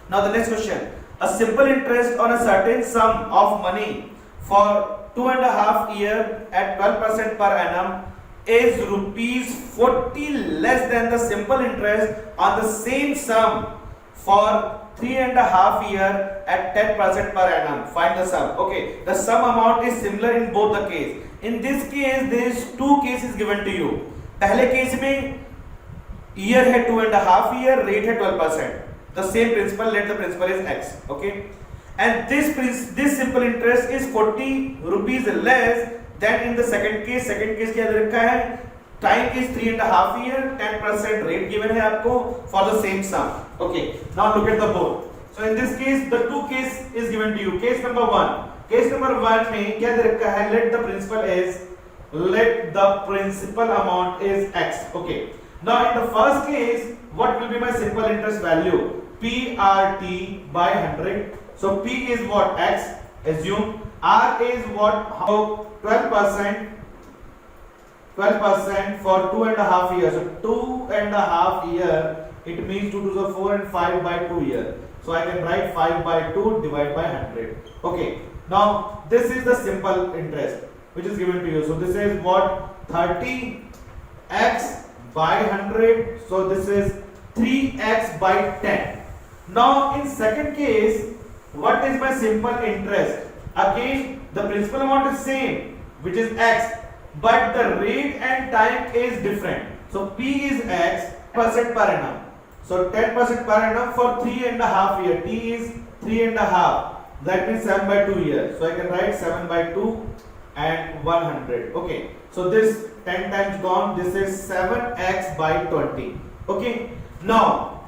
Now the next question. A simple interest on a certain sum of money for 2.5 years at 12% per annum is rupees 40 less than the simple interest on the same sum for 3.5 years at 10% per annum. Find the sum. Okay, the sum amount is similar in both the case. In this case, there is two cases given to you. पहले case में year है 2.5 year, rate है 12%. The same principal, let the principal is x. Okay, and this simple interest is 40 rupees less than in the second case. Second case क्या दे रखा है? Time is 3.5 year, 10% rate given है आपको for the same sum. Okay, now look at the board. So in this case, the two case is given to you. Case number one. Case number one में क्या दे रखा है? Let the principal amount is x. Okay. Now in the first case, what will be my simple interest value? PRT by 100. So P is what? X. Assume R is what? How? 12%. 12% for 2.5 years. So 2.5 year, it means 2 to the 4 and 5 by 2 year. So I can write 5 by 2 divided by 100. Okay. Now this is the simple interest which is given to you. So this is what? 30x by 100. So this is 3x by 10. Now in second case, what is my simple interest? Again, the principal amount is same, which is x, but the rate and time is different. So P is x percent per annum. So 10% per annum for 3.5 years. T is 3.5. That means 7 by 2 years. So I can write 7 by 2 and 100. Okay. So this 10 times gone. This is 7x by 20. Okay. Now,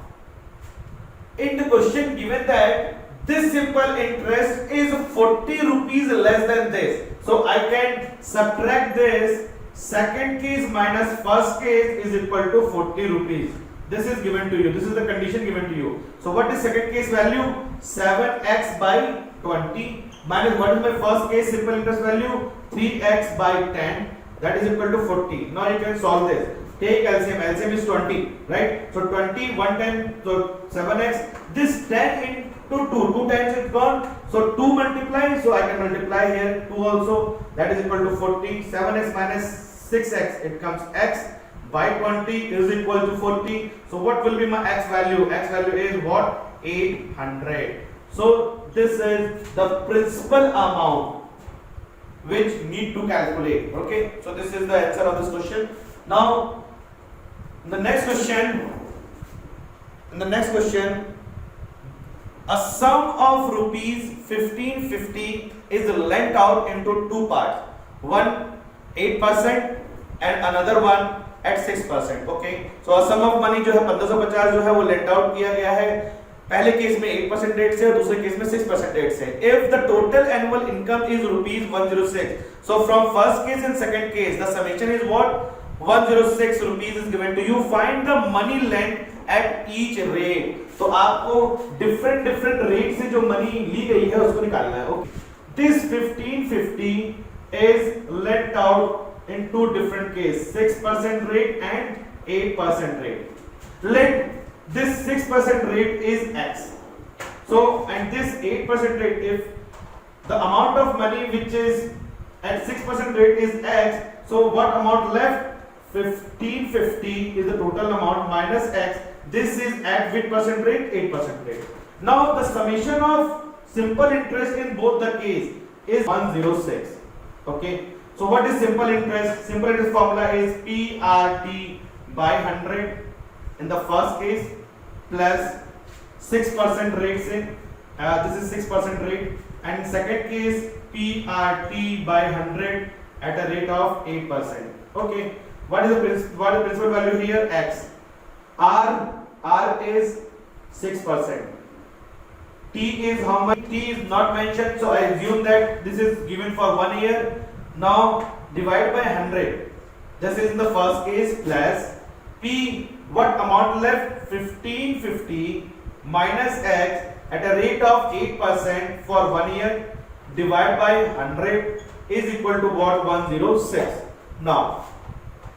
in the question given that this simple interest is 40 rupees less than this. So I can subtract this. Second case minus first case is equal to 40 rupees. This is given to you. This is the condition given to you. So what is second case value? 7x by 20 minus what is my first case simple interest value? 3x by 10. That is equal to 40. Now you can solve this. Take LCM. LCM is 20, right? So 20, 1 time, so 7x. This 10 into 2. 2 times it's gone. So 2 multiply. So I can multiply here 2 also. That is equal to 40. 7x minus 6x. It comes x by 20 is equal to 40. So what will be my x value? X value is what? 800. So this is the principal amount which need to calculate. Okay. So this is the answer of this question. Now in the next question, a sum of rupees 1550 is lent out into two parts. One 8% and another one at 6%. Okay. So a sum of money जो है 1550 जो है वो lent out किया गया है. पहले case में 8% रेट से और दूसरे केस में 6% रेट से. If the total annual income is rupees 106, so from first case and second case the summation is what? 106 rupees is given to you. Find the money lent at each rate. तो आपको different rate से जो money ली गई है उसको निकालना है. Okay. This 1550 is lent out in two different cases, 6% rate and 8% rate. Let this 6% rate is x. So and this 8% rate, if the amount of money which is at 6% rate is x, so what amount left? 1550 is the total amount minus x. This is at which percent rate? 8% rate. Now the summation of simple interest in both the case is 106. Okay. So what is simple interest? Simple interest formula is PRT by 100 in the first case plus 6% rate say this is 6% rate, and in second case PRT by 100 at a rate of 8%. Okay. What is the principal value here? X. R is 6%. T is how much? T is not mentioned, so I assume that this is given for 1 year. Now divide by 100. This is in the first case plus P. What amount left? 1550 minus X at a rate of 8% for 1 year. Divide by 100 is equal to what? 106. Now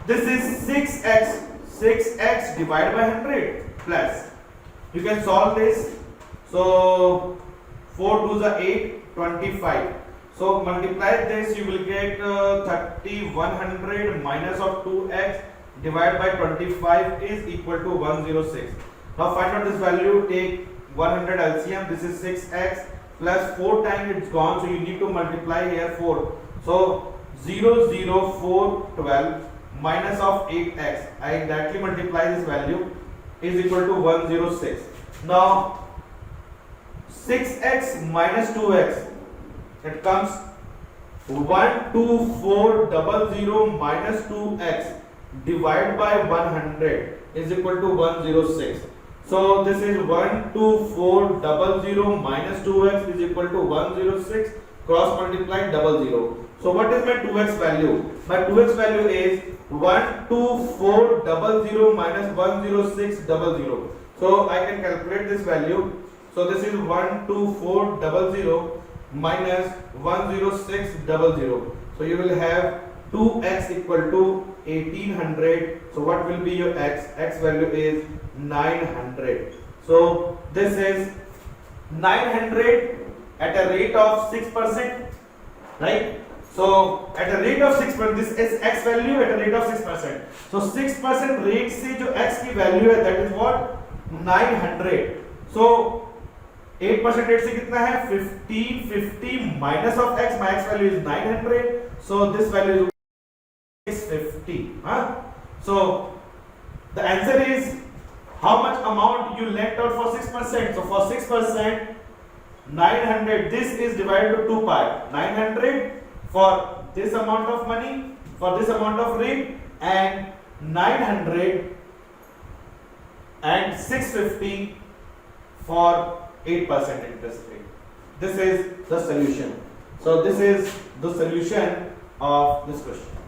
this is 6x divided by 100 plus. You can solve this. So 4 2s are 8, 25. So multiply this, you will get 3100 minus of 2x divided by 25 is equal to 106. Now find out this value, take 100 LCM, this is 6x plus 4 times it's gone, so you need to multiply here 4. So 00412 minus of 8x, I directly multiply this value, is equal to 106. Now 6x minus 2x, it comes 12400 minus 2x divided by 100 is equal to 106. So this is 12400 minus 2x is equal to 106, cross multiply 00. So what is my 2x value? My 2x value is 12400 minus 10600. So I can calculate this value. So this is 12400 minus 10600. So you will have 2x equal to 1800. So what will be your x? X value is 900. So this is 900 at a rate of 6%, right? So at a rate of 6%, this is x value at a rate of 6%. So 6% rate से जो x की value है, that is what? 900. So 8% rate से कितना है? 1550 minus of x. My x value is 900. So this value is 50. So the answer is how much amount you lent out for 6%. So for 6%, 900. This is divided to 2 parts. 900 for this amount of money, for this amount of rate, and 900 and 650 for 8% interest rate. This is the solution. So this is the solution of this question.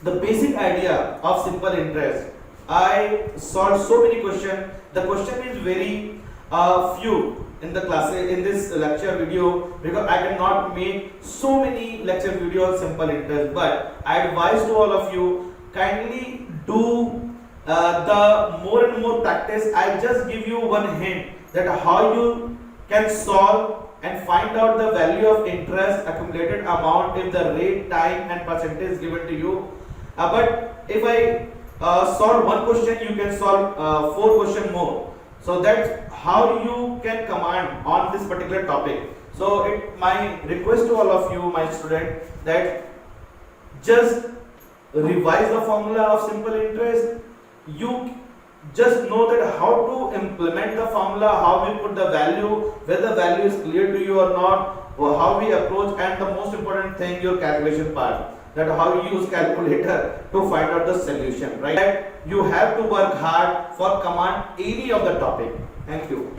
The basic idea of simple interest. I solved so many questions. The question is very few in the class, in this lecture video, because I cannot make so many lecture videos on simple interest. But I advise to all of you, kindly do the more and more practice. I just give you one hint that how you can solve and find out the value of interest accumulated amount if the rate, time and percentage is given to you. But if I solve one question, you can solve 4 questions more. So that's how you can command on this particular topic. So my request to all of you, my student, that just revise the formula of simple interest. You just know that how to implement the formula, how we put the value, whether the value is clear to you or not, or how we approach, and the most important thing, your calculation part, that how you use calculator to find out the solution, right? You have to work hard for command any of the topic. Thank you.